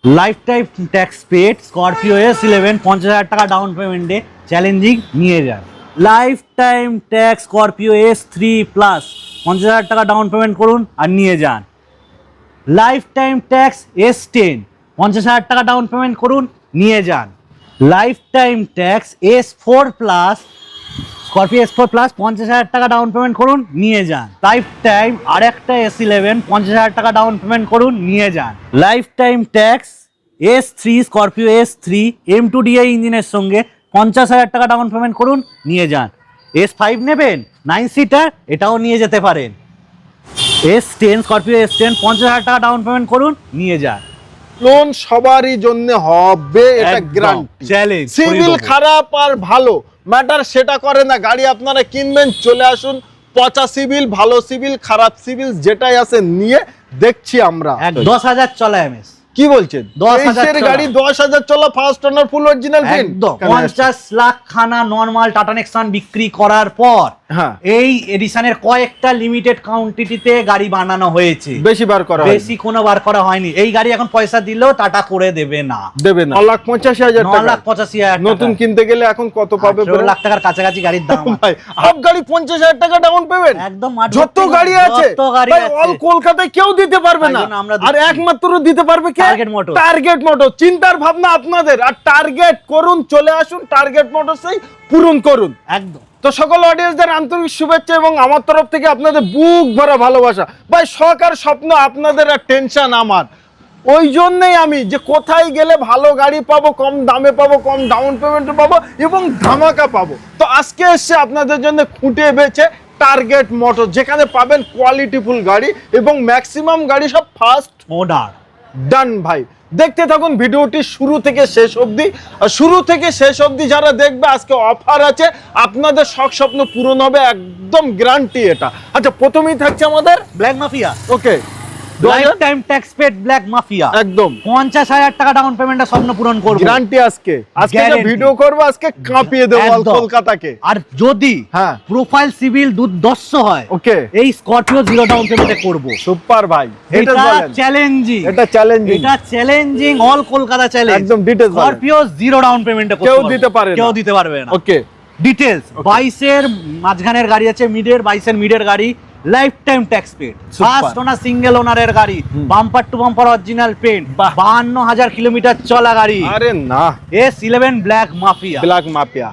Life time tax paid Scorpio S11 50,000 টাকা down পেমেন্টে challenging নিয়ে যান। Lifetime tax Scorpio S3 plus 50,000 টাকা ডাউন পেমেন্ট করুন আর নিয়ে যান। লাইফ টাইম ট্যাক্স S10 50,000 টাকা ডাউন পেমেন্ট করুন, নিয়ে যান। Lifetime tax S4 plus Scorpio S4 plus 50,000 টাকা ডাউন পেমেন্ট করুন, নিয়ে যান। লাইফ টাইম আরেকটা S11 50,000 টাকা ডাউন পেমেন্ট করুন, নিয়ে যান। Lifetime tax S3 Scorpio S3 M2DI ইঞ্জিনের সঙ্গে 50,000 টাকা ডাউন পেমেন্ট করুন, নিয়ে যান। S5 নেবেন 9 সিটার, এটাও নিয়ে যেতে পারেন। S10 স্করপিও S10 50,000 টাকা ডাউন পেমেন্ট করুন, নিয়ে যান। লোন সবারই জন্য হবে, এটা গ্যারান্টি। চ্যালেঞ্জ। সিভিল খারাপ আর ভালো ম্যাটার সেটা করে না, গাড়ি আপনারা কিনবেন চলে আসুন, পচা সিভিল ভালো সিভিল খারাপ সিভিল যেটাই আছে নিয়ে দেখছি আমরা। 10,000 চলা এমএস। কি বলছেন? 10,000 গাড়ি 10,000 চলা, first owner, full original paint. একদম 50 লাখ খানা নরমাল টাটা নেক্সন বিক্রি করার পর এই এডিশনের কয়েকটা লিমিটেড কোয়ান্টিটিতে গাড়ি বানানো হয়েছে, বেশি বার করা বেশি কোনো বার করা হয়নি। এই গাড়ি এখন পয়সা দিলেও টাটা করে দেবে না, 9,85,000 টাকা। 9,85,000 নতুন কিনতে গেলে এখন কত পাবে? 18 লাখ টাকার কাছাকাছি গাড়ির দাম। ভাই হাফ গাড়ি 50,000 টাকা ডাউন পেমেন্ট, একদম যত গাড়ি আছে ভাই অল কলকাতায় কেউ দিতে পারবে না, আর একমাত্র দিতে পারবে কে? Target motor. চিন্তার ভাবনা আপনাদের, আর টার্গেট করুন, চলে আসুন টার্গেট মোটরসেই পূরণ করুন। একদম। তো সকল অডিয়েন্সদের আন্তরিক শুভেচ্ছা এবং আমার তরফ থেকে আপনাদের বুক ভরা ভালোবাসা। ভাই শখ আর স্বপ্ন আপনাদের আর টেনশন আমার, ওই জন্যই আমি যে কোথায় গেলে ভালো গাড়ি পাবো, কম দামে পাবো, কম ডাউন পেমেন্টে পাবো এবং ধামাকা পাবো। তো আজকে এসছে আপনাদের জন্য খুঁটে বেছে টার্গেট মোটর, যেখানে পাবেন কোয়ালিটিফুল গাড়ি এবং ম্যাক্সিমাম গাড়ি সব ফার্স্ট অর্ডার। ডান ভাই, দেখতে থাকুন ভিডিওটি শুরু থেকে শেষ অবধি। আর শুরু থেকে শেষ অবধি যারা দেখবে আজকে অফার আছে, আপনাদের শখ স্বপ্ন পূরণ হবে, একদম গ্যারান্টি এটা। আচ্ছা, প্রথমেই থাকছে আমাদের black mafia. Okay, lifetime tax paid black mafia, একদম 50,000 টাকা ডাউন পেমেন্টে স্বপ্ন পূরণ করব, গ্যারান্টি। আজকে যে ভিডিও করব আজকে কাঁপিয়ে দেব অল কলকাতাকে। আর যদি প্রোফাইল সিভিল দুর্দর্শ হয়, ওকে, এই স্করপিও জিরো ডাউন পেমেন্টে করব। সুপার ভাই, এটা চ্যালেঞ্জিং, এটা চ্যালেঞ্জিং অল কলকাতা চ্যালেঞ্জ। একদম ডিটেইলস স্করপিও জিরো ডাউন পেমেন্টে কেউ দিতে পারবে না। ওকে, ডিটেইলস 22 এর মাঝখানের গাড়ি আছে, মিডের 22 এর মিডের গাড়ি, lifetime tax paid, first owner single ওনারের গাড়ি, bumper to bumper original paint, 52,000 kilometre চলা গাড়ি। আরে না, S11 ব্ল্যাক মাফিয়া।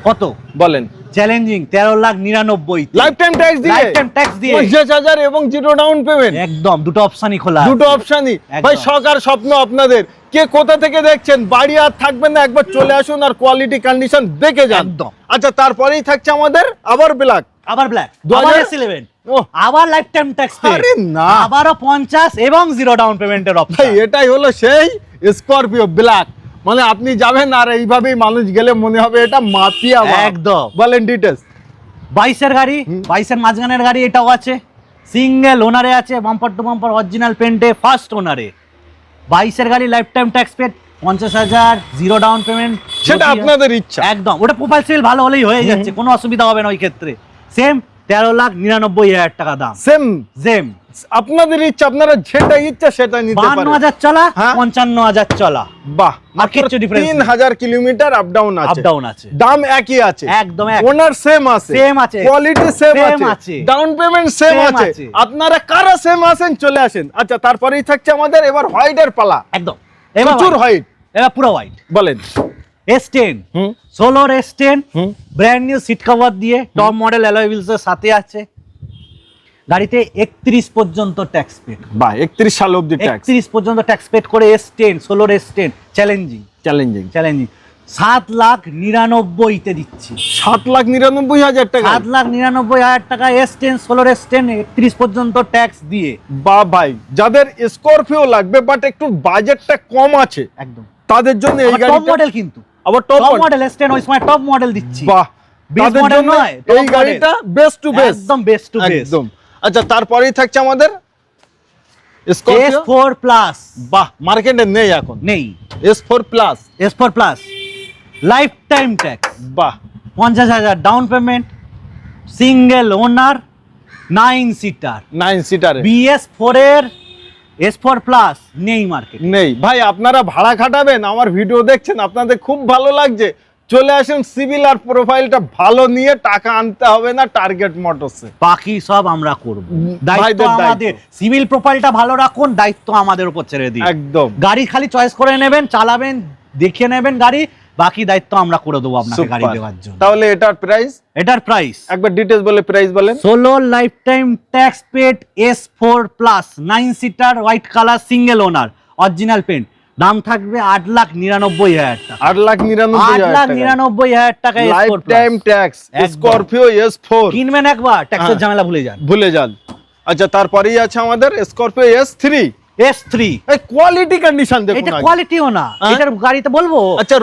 কত বলেন? চ্যালেঞ্জিং 13,99,000 লাইফ টাইম ট্যাক্স দিয়ে 50,000 এবং জিরো ডাউন পেমেন্ট। একদম দুটো অপশনই খোলা, দুটো অপশনই। ভাই শখ আর স্বপ্ন আপনাদের, কে কোথা থেকে দেখছেন, বাড়ি আর থাকবেন না, একবার চলে আসুন আর কোয়ালিটি কন্ডিশন দেখে যান। একদম। আচ্ছা, তারপরেই থাকছে আমাদের আবার ব্ল্যাক, আবার ব্ল্যাক, আবার S11, আবার লাইফ টাইম ট্যাক্স পেড। আরে না, আবারও 50 এবং জিরো ডাউন পেমেন্টের অপশন। ভাই এটাই হলো সেই স্করপিও ব্ল্যাক, মানে আপনি যাবেন আর এইভাবেই মানুষ গেলে মনে হবে এটা মাফিয়া। একদম। বলেন ডিটেইলস। 22 এর গাড়ি, 22 এর মাঝখানের গাড়ি, এটাও আছে, সিঙ্গেল ওনারে আছে, বাম্পার টু বাম্পার অরিজিনাল পেন্টে, ফার্স্ট ওনারে। 22 এর গাড়ি lifetime tax paid, 50,000 zero down payment, সেটা আপনাদের ইচ্ছা। একদম, ওটা প্রোফাইল সিভিল ভালো হলেই হয়ে যাচ্ছে, কোনো অসুবিধা হবে না ওই ক্ষেত্রে। সেম 13,99,000 টাকা দাম। সেম আপনাদের ইচ্ছা, আপনারা যেটা ইচ্ছা সেটা নিতে পারেন। 52,000 চলা, 55,000 চলা। বাহ, market difference 3,000 kilometre up down আছে, দাম একই আছে, একদম ওনার সেম আছে, কোয়ালিটি সেম আছে, ডাউন পেমেন্ট সেম আছে। আপনারা কারা সেম আছেন চলে আসেন। আচ্ছা, তারপরেই থাকছে আমাদের এবার হোয়াইটের পালা। একদম, প্রচুর হোয়াইট, এবার পুরো হোয়াইট। বলেন। S10 সোলোর S10 brand new seat cover দিয়ে, টপ মডেল অ্যালয় হুইলস এর সাথে আছে। গাড়িতে 31 পর্যন্ত ট্যাক্স পেড। বাহ, 31 সাল অবধি ট্যাক্স, 31 পর্যন্ত ট্যাক্স পেড করে S10 সোলোর S10 চ্যালেঞ্জিং 7,99,000 তে দিচ্ছি। 7,99,000 টাকা, 7,99,000 টাকা S10 সোলোর S10 31 পর্যন্ত ট্যাক্স দিয়ে। বাহ ভাই, যাদের স্করপিও লাগবে বাট একটু বাজেটটা কম আছে, একদম তাদের জন্য এই গাড়িটা টপ মডেল, কিন্তু আবার টপ মডেল S10 ওই সময় টপ মডেল দিচ্ছি। বাহ, তাদের জন্য এই গাড়িটা বেস্ট টু বেস্ট, একদম বেস্ট টু বেস্ট, একদম। আচ্ছা, তারপরেই থাকছে আমাদের স্করপিও S4 প্লাস। বাহ, মার্কেটে নেই এখন, নেই। S4 plus life time tax, বাহ, 50,000 ডাউন পেমেন্ট, সিঙ্গেল ওনার, 9 সিটার BS4 এর S4 প্লাস নেই মার্কেট। নেই ভাই, আপনারা ভাড়া খাটাবেন, আমার ভিডিও দেখছেন, আপনাদের খুব ভালো লাগছে, চলে আসেন সিভিল আর প্রোফাইলটা ভালো নিয়ে, টাকা আনতে হবে না টার্গেট মোটরসে। বাকি সব আমরা করব, দায়িত্ব ভাইদের দায়িত্ব। আমাদের। সিভিল প্রোফাইলটা ভালো রাখুন, দায়িত্ব আমাদের উপর ছেড়ে দিন। একদম গাড়ি খালি চয়েস করে নেবেন, চালাবেন, দেখে নেবেন গাড়ি, বাকি দায়িত্ব আমরা করে দেবো আপনাকে গাড়ি Super। দেওয়ার জন্য। তাহলে এটার প্রাইস এটার প্রাইস একবার ডিটেইলস বলে প্রাইস বলেন। 16 lifetime tax paid S4 plus 9 seater white colour single owner original paint, দাম থাকবে 8,99,000 টাকা। 8,99,000 টাকা লাইফ টাইম ট্যাক্স একদম। স্করপিও S4 কিনবেন একবার, ট্যাক্সের হ্যাঁ। ঝামেলা ভুলে যান। ভুলে যান। আচ্ছা, তারপরেই আছে আমাদের স্করপিও S3। S3 এই কোয়ালিটি কন্ডিশন দেখুন এটা আগে। কোয়ালিটিও না, হ্যাঁ? এটার গাড়িতে বলবো আচ্ছা,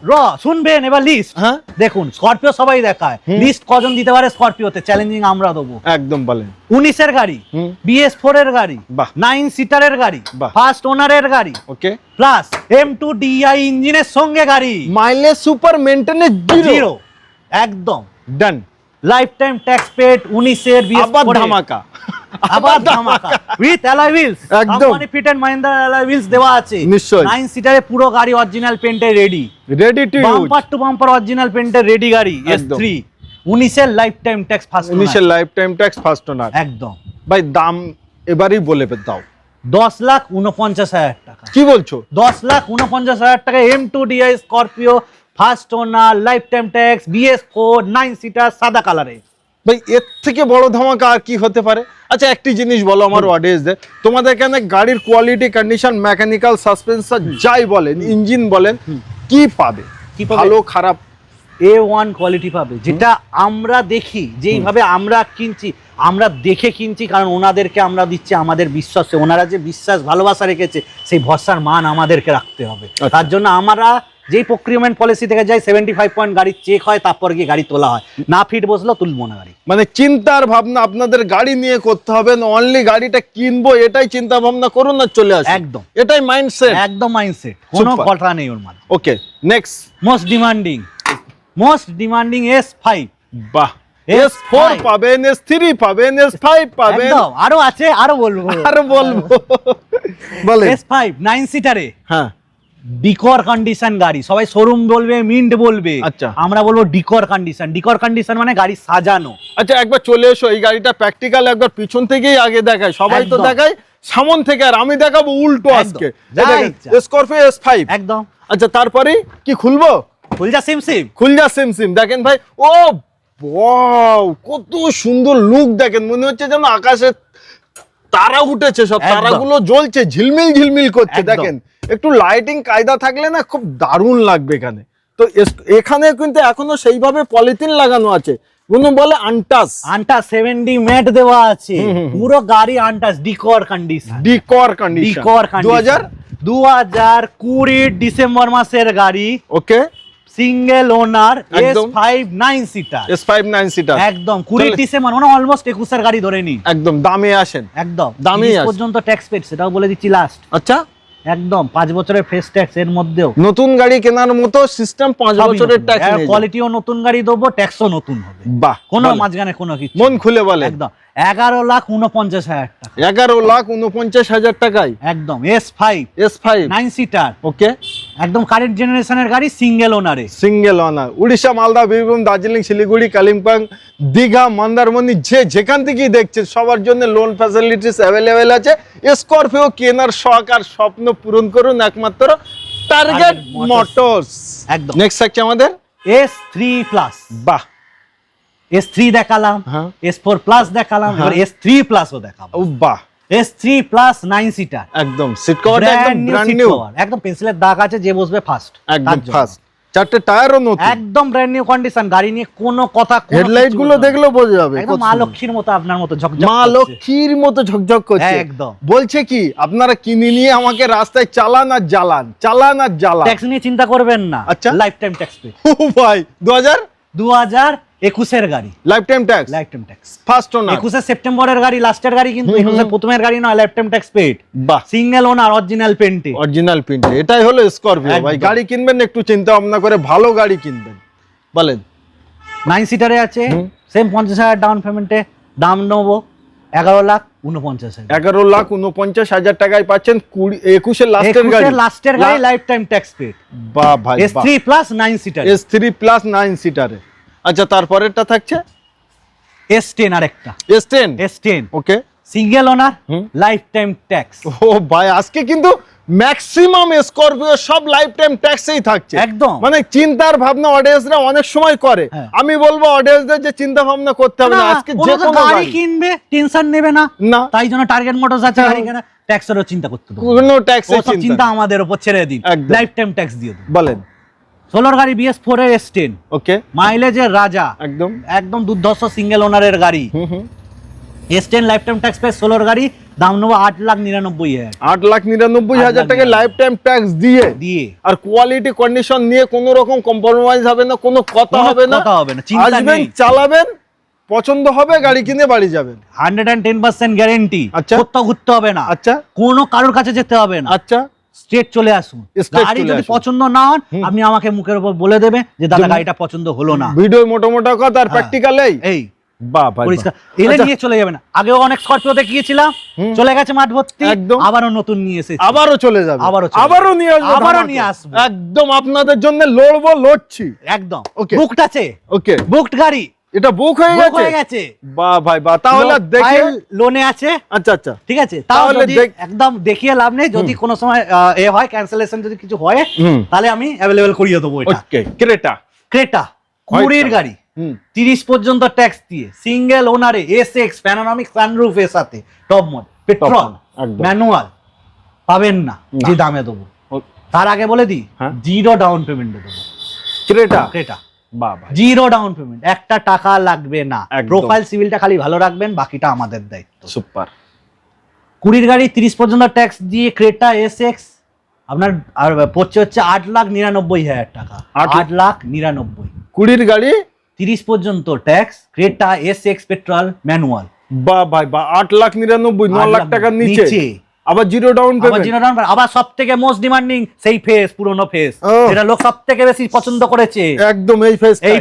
র শুনবেন এবার লিস্ট। হ্যাঁ। দেখুন স্করপিও সবাই দেখায়, লিস্ট কজন দিতে পারে স্করপিওতে, চ্যালেঞ্জিং আমরা দেবো। একদম বলেন। 19 এর গাড়ি, হুম। BS4 এর গাড়ি, বাহ। 9 সিটারের গাড়ি, বাহ। ফার্স্ট ওনারের গাড়ি, ওকে, প্লাস M2 DI ইঞ্জিনের সঙ্গে গাড়ি, mileage super maintenance zero. Zero, একদম done. Lifetime tax paid 19 এর আবার BS4 ধামাকা। আবার ধামাকা উইথ অ্যালয় হুইলস, একদম। Company fit and Mahindra alloy wheels দেওয়া আছে। নিশ্চয়ই। 9 সিটারে পুরো গাড়ি অরিজিনাল পেন্টে ready, ready to use. Bumper to bumper original পেন্টের রেডি গাড়ি একদম। S3 19 এর লাইফ টাইম ট্যাক্স ফার্স্ট 19 এর লাইফ টাইম ট্যাক্স ফার্স্ট ওনার। একদম ভাই দাম এবারই বলে দাও। 10,49,000 টাকা। কি বলছো? 10,49,000 টাকা M2 DI Scorpio first owner life time tax BS4 9 seater সাদা কালারে। ভাই এর থেকে বড় ধামাকা আর কি হতে পারে? আচ্ছা, একটি জিনিস বলো আমার অডিয়েন্সদের, তোমাদের এখানে গাড়ির কোয়ালিটি কন্ডিশন মেকানিক্যাল সাসপেনশন যাই বলেন, ইঞ্জিন বলেন, কি পাবে? কি পাবে? ভালো খারাপ A1 কোয়ালিটি পাবে, যেটা আমরা দেখি, যেইভাবে আমরা কিনছি, আমরা দেখে কিনছি, কারণ ওনাদেরকে আমরা দিচ্ছি আমাদের বিশ্বাসে, ওনারা যে বিশ্বাস ভালোবাসা রেখেছে সেই ভরসার মান আমাদেরকে রাখতে হবে। তার জন্য আমরা যেই প্রক্রিয়মেন্ট পলিসি থেকে যাই 75 পয়েন্ট গাড়ি চেক হয়, তারপর গিয়ে গাড়ি তোলা হয়, না ফিট বসলো তুলবো না গাড়ি। মানে চিন্তার ভাবনা আপনাদের গাড়ি নিয়ে করতে হবে না, অনলি গাড়িটা কিনবো এটাই চিন্তা ভাবনা করুন না, চলে আসুন। একদম এটাই মাইন্ডসেট। একদম মাইন্ডসেট, কোনো Super। কথা নেই ওর মধ্যে। ওকে, নেক্সট। Most demanding S5। বাহ, S4 পাবেন, S3 পাবেন, S5 পাবেন, একদম, আরো আছে, আরো বলবো। আর বলবো বলে S5 9 সিটারে হ্যাঁ, ডিকর কন্ডিশন গাড়ি, সবাই শোরুম বলবে, মিন্ট বলবে, আচ্ছা। আমরা বলবো ডিকর কন্ডিশন। ডিকর কন্ডিশন মানে গাড়ি সাজানো। আচ্ছা, একবার চলে এসো, এই গাড়িটা প্র্যাকটিক্যাল একবার পিছন থেকেই আগে দেখায়, সবাই তো একদম। দেখায় সামন থেকে, আর আমি দেখাবো উল্টো আজকে। যা ইচ্ছা। স্করপিও S5 একদম আচ্ছা, তারপরে কি খুলবো? ফুলজা সিম খুলজা সিম দেখেন ভাই, ও ওয়াও, কত সুন্দর লুক দেখেন, মনে হচ্ছে যেন আকাশে তারা উঠেছে, সব একদম। তারাগুলো জ্বলছে, ঝিলমিল ঝিলমিল করছে। একদম। দেখেন একটু লাইটিং কায়দা থাকলে না খুব দারুণ লাগবে এখানে। তো এখানে কিন্তু এখনো সেইভাবে পলিথিন লাগানো আছে, কোনো বলে আনটাস 70 ম্যাট দেওয়া আছে, পুরো গাড়ি আনটাস, ডিকর কন্ডিশন। ডিকর কন্ডিশন। ডিকর কন্ডিশন 2020 ডিসেম্বর মাসের গাড়ি, ওকে, সিঙ্গেল ওনার একদম। S5 9 seater. S5 9 সিটার একদম 20 ডিসেম্বর, মানে অলমোস্ট 21 এর গাড়ি ধরে নি। একদম দামে আসেন। একদম দামি 30 আছে। পর্যন্ত ট্যাক্স পেড, সেটাও বলে দিচ্ছি লাস্ট। আচ্ছা, একদম 5 বছরের ফ্রেশ ট্যাক্স, এর মধ্যেও নতুন গাড়ি কেনার মতো সিস্টেম, 5 বছরের ট্যাক্স নেই। কোয়ালিটিও নতুন গাড়ি দেবো, ট্যাক্সও নতুন হবে, বাহ, কোনো বলেন। মাঝখানে কোনো কিছু। মন খুলে বলে। একদম 11,49,000 টাকা। 11,49,000 টাকায় একদম S5 S5 9 সিটার, ওকে, একদম কারেন্ট জেনারেশনের গাড়ি, সিঙ্গেল ওনারে। সিঙ্গেল ওনার। উড়িষ্যা, মালদা, বীরভূম, দার্জিলিং, শিলিগুড়ি, কালিম্পং, দীঘা, মন্দারমণি, যেখান থেকেই দেখছেন সবার জন্য লোন ফ্যাসিলিটিস অ্যাভেলেবেল আছে। স্করপিও কেনার শখ আর স্বপ্ন পূরণ করুন একমাত্র টার্গেট মোটরস। একদম। নেক্সট থাকছে আমাদের S3 প্লাস। বাহ, S3 দেখালাম, হ্যাঁ। S4 প্লাস দেখালাম, এবার S3 প্লাসও দেখাবো। ও বাহ, S3 প্লাস 9 সিটার, একদম সিট কভারটা একদম ব্র্যান্ড নিউ, একদম পেন্সিলের দাগ আছে, যে বসবে ফার্স্ট, একদম ফার্স্ট। চারটে টায়ারও নতুন, একদম ব্র্যান্ড নিউ কন্ডিশন, গাড়ি নিয়ে কোনো কথা, কোনো হেডলাইট কিছু গুলো না। দেখলেও বোঝা যাবে একদম কত মা সুন্দর। লক্ষ্মীর মতো আপনার মতো ঝকঝক মা করছে। লক্ষ্মীর মতো ঝকঝক করছে। একদম। বলছে কি, আপনারা কিনে নিয়ে আমাকে রাস্তায় চালান আর জ্বালান, চালান আর জ্বালান। ট্যাক্স নিয়ে চিন্তা করবেন না, আচ্ছা। Lifetime tax pay. ও ভাই, 2021 এর গাড়ি, lifetime tax, lifetime tax. First owner. 21 সেপ্টেম্বরের গাড়ি, লাস্টের গাড়ি, কিন্তু 21 প্রথমের গাড়ি নয়, লাইফ টাইম ট্যাক্স পেড, বাহ, সিঙ্গেল ওনার, অরিজিনাল পেন্টে। Original print. এটাই হলো স্করপিও ভাই। একদম। গাড়ি কিনবেন একটু চিন্তা ভাবনা করে ভালো গাড়ি কিনবেন। বলেন। 9 সিটারে আছে, সেম 50,000 ডাউন পেমেন্টে দাম নেবো, 11,49,000 11,49,000 টাকায় পাচ্ছেন 21 লাস্টের গাড়ি, লাস্টের গাড়ি, লাইফ টাইম ট্যাক্স পেড। বাহ ভাই S3 plus 9 seater, S3 plus 9 সিটারে। আচ্ছা তারপরেরটা থাকছে S10 আরেকটা, S10 ওকে, সিঙ্গেল ওনার, লাইফ টাইম ট্যাক্স। ও ভাই আজকে কিন্তু ম্যাক্সিমাম স্করপিও সব লাইফ টাইম ট্যাক্সেই থাকছে একদম। মানে চিন্তার ভাবনা অডিয়েন্সরা অনেক সময় করে, আমি বলবো অডিয়েন্সদের যে চিন্তা ভাবনা করতে হবে না, আজকে যে কোনো গাড়ি কিনবে টেনশন নেবে না, তাই জন্য টার্গেট মোটরস আছে গাড়ি কেনা, ট্যাক্সেরও চিন্তা করতে হবে, কোনো ট্যাক্সের চিন্তা আমাদের উপর ছেড়ে দিন, লাইফ টাইম ট্যাক্স দিয়ে দিন। বলেন 16 গাড়ি BS4 এর S10, ওকে, মাইলেজের রাজা, একদম একদম দুর্ধর্ষ সিঙ্গেল ওনারের গাড়ি। S10 life time tax pay 16 গাড়ি, দাম নেবো 8,99,000, 8,99,000 টাকা লাইফ টাইম ট্যাক্স দিয়ে, আর কোয়ালিটি কন্ডিশন নিয়ে কোনো রকম কম্প্রোমাইজ হবে না, কোনো কথা হবে না, চিন্তা আসবেন চালাবেন, পছন্দ হবে গাড়ি কিনে বাড়ি যাবেন, 110% গ্যারান্টি। আচ্ছা, কোথাও ঘুরতে হবে না, আচ্ছা, কোনো কারোর কাছে যেতে হবে না, আচ্ছা, স্ট্রেট চলে আসুন। গাড়ি যদি পছন্দ না হন, আপনি আমাকে মুখের উপর বলে দেবে যে দাদা গাড়িটা পছন্দ হলো না, ভিডিও মোটা কথা আর প্র্যাকটিক্যাল এই পরিষ্কার এলে নিয়ে চলে যাবেন। আগেও অনেক স্করপিওতে গিয়েছিলাম, চলে গেছে মাঠ ভর্তি, আবারও নতুন নিয়ে এসেছি, আবারও চলে যাবে, আবারও নিয়ে আসবো, একদম আপনাদের জন্য লড়ছি একদম। বুকড আছে, ওকে, বুকড গাড়ি, এটা বুক হয়ে গেছে, বাহ ভাই বাহ, তাহলে দেখে লোনে আছে, আচ্ছা আচ্ছা ঠিক আছে, তাহলে একদম দেখিয়ে লাভ নেই, যদি কোনো সময় এ হয় ক্যান্সেলেশন যদি কিছু হয় তাহলে আমি অ্যাভেলেবল করিয়ে দেবো। এটা ওকে, ক্রেটা 20 গাড়ি, 30 পর্যন্ত ট্যাক্স দিয়ে, সিঙ্গেল ওনারে, SX প্যানোরামিক সানরুফ এর সাথে, টপ মডেল, পেট্রোল, ম্যানুয়াল পাবেন না যে দামে দেবো। তার আগে বলে দিই, 0 ডাউন পেমেন্টে দেবো ক্রেটা, বাবা, 0 ডাউন পেমেন্ট, একটা টাকা লাগবে না, প্রোফাইল সিভিলটা খালি ভালো রাখবেন, বাকিটা আমাদের দায়িত্ব। সুপার। 20 গাড়ি 30 পর্যন্ত ট্যাক্স দিয়ে ক্রেটা SX আপনার আর পড়ছে হচ্ছে 8,99,000 টাকা, 8,99,000। 20 গাড়ি 30 পর্যন্ত tax, Creta SX petrol manual, বাহ ভাই বাহ, 8,99,000, 9 লাখ টাকার নিচে, আবার 0 ডাউন পেমেন্ট, আবার সবথেকে মোস্ট ডিমান্ডিং সেই ফেস, পুরনো ফেস, যেটা লোক সবথেকে বেশি পছন্দ করেছে, একদম এই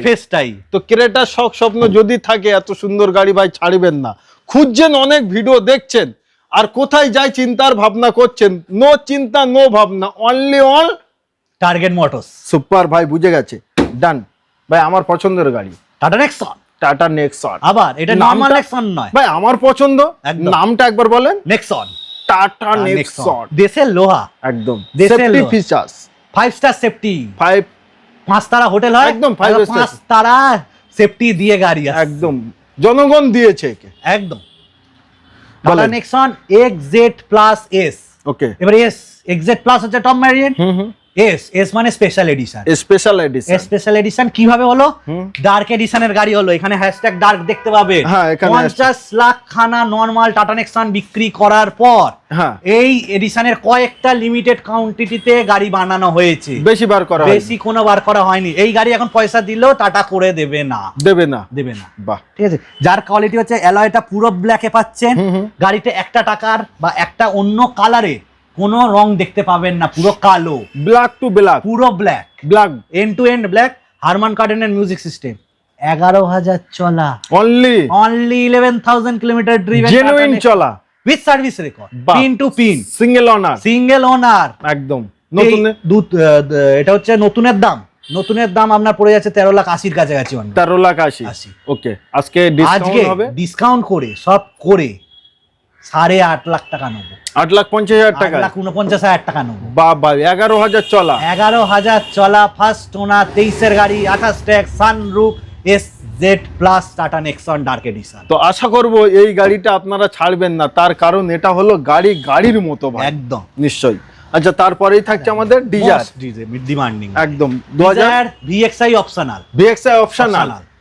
ফেসটাই। তো ক্রেটা শখ স্বপ্ন যদি থাকে, এত সুন্দর গাড়ি ভাই ছাড়বেন না, খুঁজছেন, অনেক ভিডিও দেখছেন, আর কোথায় যাই চিন্তার ভাবনা করছেন, নো চিন্তা নো ভাবনা, only on target motors. Super ভাই, বুঝে গেছে, ডান ভাই, আমার পছন্দের গাড়ি টাটা নেক্সন। আবার এটা নরমাল নেক্সন নয় ভাই, আমার পছন্দ, নামটা একবার বলেন, নেক্সন, টাটা নেক্সন, দেশের লোহা, একদম সেফটি ফিচার্স, 5 স্টার সেফটি, 5 তারা হোটেল হয়, একদম 5 তারা সেফটি দিয়ে গাড়ি আছে, একদম জনগণ দিয়েছে একে, একদম। Tata Nexon XZ plus S, ওকে, এবার XZ প্লাস হচ্ছে টপ ভ্যারিয়েন্ট, S মানে স্পেশাল এডিশন। কিভাবে হলো? ডার্ক এডিশনের গাড়ি হলো, এখানে হ্যাশট্যাগ ডার্ক দেখতে পাবে। 50 লাখ খানা নরমাল টাটা নেক্সন বিক্রি করার পর এই এডিশনের কয়েকটা লিমিটেড কোয়ান্টিটিতে গাড়ি বানানো হয়েছে, বেশি কোনো বার করা হয়নি। এই গাড়ি এখন পয়সা দিলেও টাটা করে দেবে না। বাহ, ঠিক আছে। যার কোয়ালিটি হচ্ছে অ্যালয়টা পুরো ব্ল্যাকে পাচ্ছেন, গাড়িতে একটা টাকার বা একটা অন্য কালারে কোনো রং দেখতে পাবেন না, পুরো কালো, ব্ল্যাক টু ব্ল্যাক, পুরো black end to end black. Harman কার্ডেনের মিউজিক সিস্টেম, 11,000 চলা, অনলি 11,000 কিলোমিটার ড্রিভেন, জেনুইন চলা, with service record, pin to pin, single owner, একদম নতুন। এটা হচ্ছে নতুনের দাম আপনার পড়ে যাচ্ছে 13,80,000 কাছাকাছি, 13,80,000। ওকে, আজকে ডিসকাউন্ট করে সব করে 8.5 লাখ টাকা নেবো, 8,50,000 টাকা, 8,49,000 টাকা নেবো। বাবা, 11,000 চলা, 11,000 চলা, ফার্স্ট ওনার, 23 গাড়ি, 28 tax, sunroof, SZ plus tata Nexon dark addition. তো আশা করব এই গাড়িটা আপনারা ছাড়বেন না, তার কারণ এটা হলো গাড়ির মতো ভাই, একদম নিশ্চয়ই। আচ্ছা, তারপরেই থাকছে আমাদের ডিজায়ার, ডিমান্ডিং, একদম 2000 VXI অপশনাল,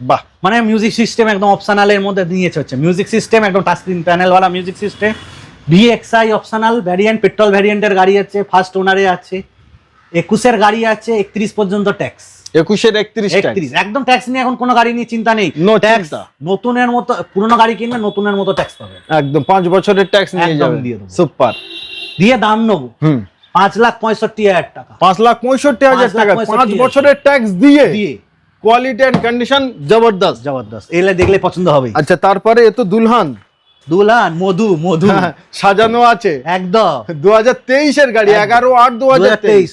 বাহ, মানে মিউজিক সিস্টেম একদম অপশনালের মধ্যে দিয়েছে, হচ্ছে মিউজিক সিস্টেম একদম টাচ স্ক্রিন প্যানেল ওয়ালা music system. VXI optional variant, petrol ভ্যারিয়েন্টের গাড়ি আছে, ফার্স্ট ওনারে আছে, 21 গাড়ি আছে, 31 পর্যন্ত ট্যাক্স, 31 একদম ট্যাক্স নিয়ে এখন কোনো গাড়ি নিয়ে চিন্তা নেই, ট্যাক্স নতুনের মতো, পুরনো গাড়ি কিনবে নতুনের মতো ট্যাক্স পাবে, একদম 5 বছরের ট্যাক্স নিয়ে যাবে, সুপার। দিয়ে দাম নেবো 5,65,000 টাকা, 5,65,000 টাকা, 5 বছরের ট্যাক্স দিয়ে কোয়ালিটি এন্ড কন্ডিশন জবরদস্ত, এলে দেখলে পছন্দ হবে। আচ্ছা, তারপরে এ তো দুলহান, দুলান মধু মধু হ্যাঁ, সাজানো আছে একদম 2023 গাড়ি, 11/8/2023।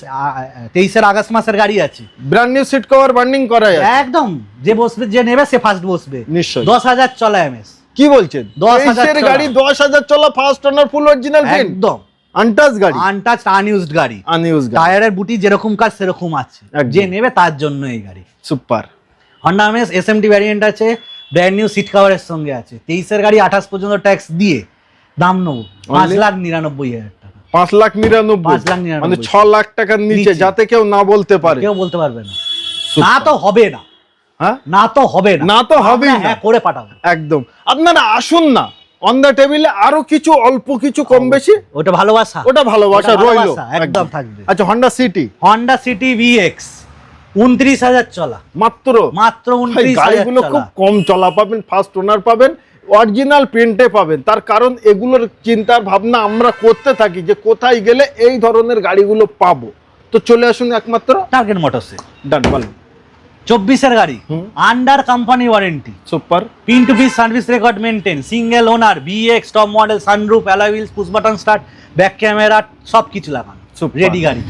23 আগস্ট মাসের গাড়ি আছে। Brand new seat cover burning করা আছে একদম, যে বসবে, যে নেবে সে ফার্স্ট বসবে। নিশ্চয়ই। 10,000 চলা এমএস। কি বলছেন? 10,000 23 গাড়ি, 10,000 চলা, first owner, full original paint, একদম আনটাচ গাড়ি, আনটাচ আনইউজড গাড়ি। আনইউজ গাড়ি, টায়ারের বুটি যেরকম কাজ সেরকম আছে, একদম। যে নেবে তার জন্য এই গাড়ি। সুপার। হন্ডা আমেজ এসএমটি ভ্যারিয়েন্ট আছে, ব্র্যান্ড নিউ সিট কভারের সঙ্গে আছে। 23 গাড়ি 28 পর্যন্ত ট্যাক্স দিয়ে দাম নেবো 5,99,000 টাকা। 5,99,000, 5,99,000 মানে 6 লাখ টাকার নিচে, যাতে কেউ না বলতে পারে। কেউ বলতে পারবে না, না তো হবে না, হ্যাঁ, না তো হবে না, না তো হবেই আমরা না। হ্যাঁ করে পাঠাবো। একদম। আপনারা আসুন না, অন দ্য টেবিলে আরো কিছু অল্প কিছু কম বেশি, ওটা ভালোবাসা, ওটা ভালোবাসা ওটা রইলো, ভালোবাসা, একদম থাকবে। আচ্ছা, Honda city Honda city VX 29,000 চলা, মাত্র মাত্র ভাই, 29,000 গাড়িগুলো খুব চলা। কম চলা পাবেন, ফার্স্ট ওনার পাবেন, অরিজিনাল পেন্টে পাবেন। তার কারণ এগুলোর চিন্তার ভাবনা আমরা করতে থাকি যে কোথায় গেলে এই ধরনের গাড়িগুলো পাবো। তো চলে আসুন একমাত্র টার্গেট মোটরসে। ডান, বলেন। 24 গাড়ি, under company warranty, super. Pin to piece service record maintain, single owner, VX top model, sunroof, alloy wheels, push button start, back camera, সবকিছু লাগানো, Super. রেডি গাড়ি।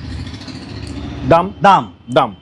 দাম দাম দাম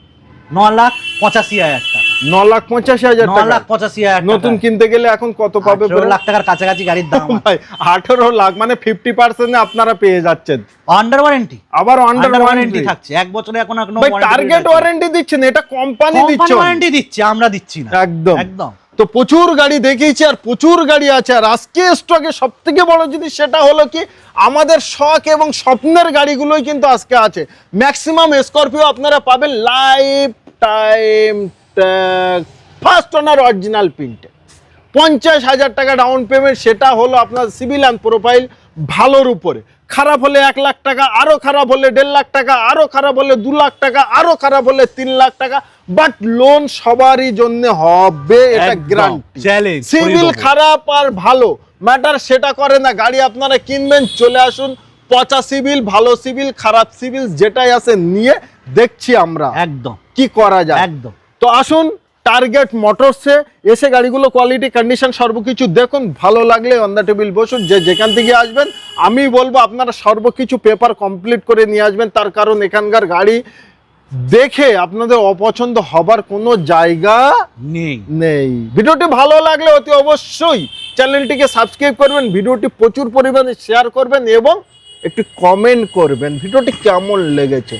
9,85,000 টাকা। 9,85,000 টাকা। 9,85,000 নতুন কিনতে গেলে এখন কত পাবে? 18 লাখ টাকার কাছাকাছি গাড়ির দাম। ভাই 18 লাখ মানে 50% আপনারা পেয়ে যাচ্ছেন। আন্ডার ওয়ারেন্টি, আবার আন্ডার ওয়ারেন্টি ওয়ারেন্টি থাকছে 1 বছরে। এখন ভাই টার্গেট ওয়ারেন্টি দিচ্ছেন, এটা কোম্পানি দিচ্ছে, ওয়ারেন্টি দিচ্ছে, আমরা দিচ্ছি না। একদম একদম। তো প্রচুর গাড়ি দেখিয়েছি আর প্রচুর গাড়ি আছে। আর আজকে স্টকে সব থেকে বড় জিনিস সেটা হলো কি, আমাদের শখ এবং স্বপ্নের গাড়িগুলোই কিন্তু আজকে আছে। ম্যাক্সিমাম স্করপিও আপনারা পাবেন lifetime tax, first owner, original প্রিন্টে, 50,000 টাকা ডাউন পেমেন্ট। সেটা হলো আপনার সিভিল অ্যান্ড প্রোফাইল ভালোর উপরে। খারাপ হলে 1 লাখ টাকা, আরো খারাপ হলে 1.5 লাখ টাকা, আরো খারাপ হলে 2 লাখ টাকা, আরো খারাপ হলে 3 লাখ টাকা। বাট লোন সবারই জন্য হবে, এটা একদম, গ্যারান্টি। চ্যালেঞ্জ। সিভিল খারাপ আর ভালো ম্যাটার সেটা করে না। গাড়ি আপনারা কিনবেন, চলে আসুন, পচা সিভিল, ভালো সিভিল, খারাপ সিভিল যেটাই আছে নিয়ে দেখছি আমরা একদম কি করা যায়। একদম। তো আসুন টার্গেট মোটরসে এসে গাড়িগুলো কোয়ালিটি, কন্ডিশন সর্বকিছু দেখুন। ভালো লাগলে অন দ্য টেবিল বসুন। যে যেখান থেকে আসবেন আমি বলবো আপনারা সর্বকিছু পেপার কমপ্লিট করে নিয়ে আসবেন। তার কারণ এখানকার গাড়ি দেখে আপনাদের অপছন্দ হবার কোনো জায়গা নেই। নেই। ভিডিওটি ভালো লাগলে অতি অবশ্যই চ্যানেলটিকে সাবস্ক্রাইব করবেন, ভিডিওটি প্রচুর পরিমাণে শেয়ার করবেন এবং একটি কমেন্ট করবেন ভিডিওটি কেমন লেগেছে।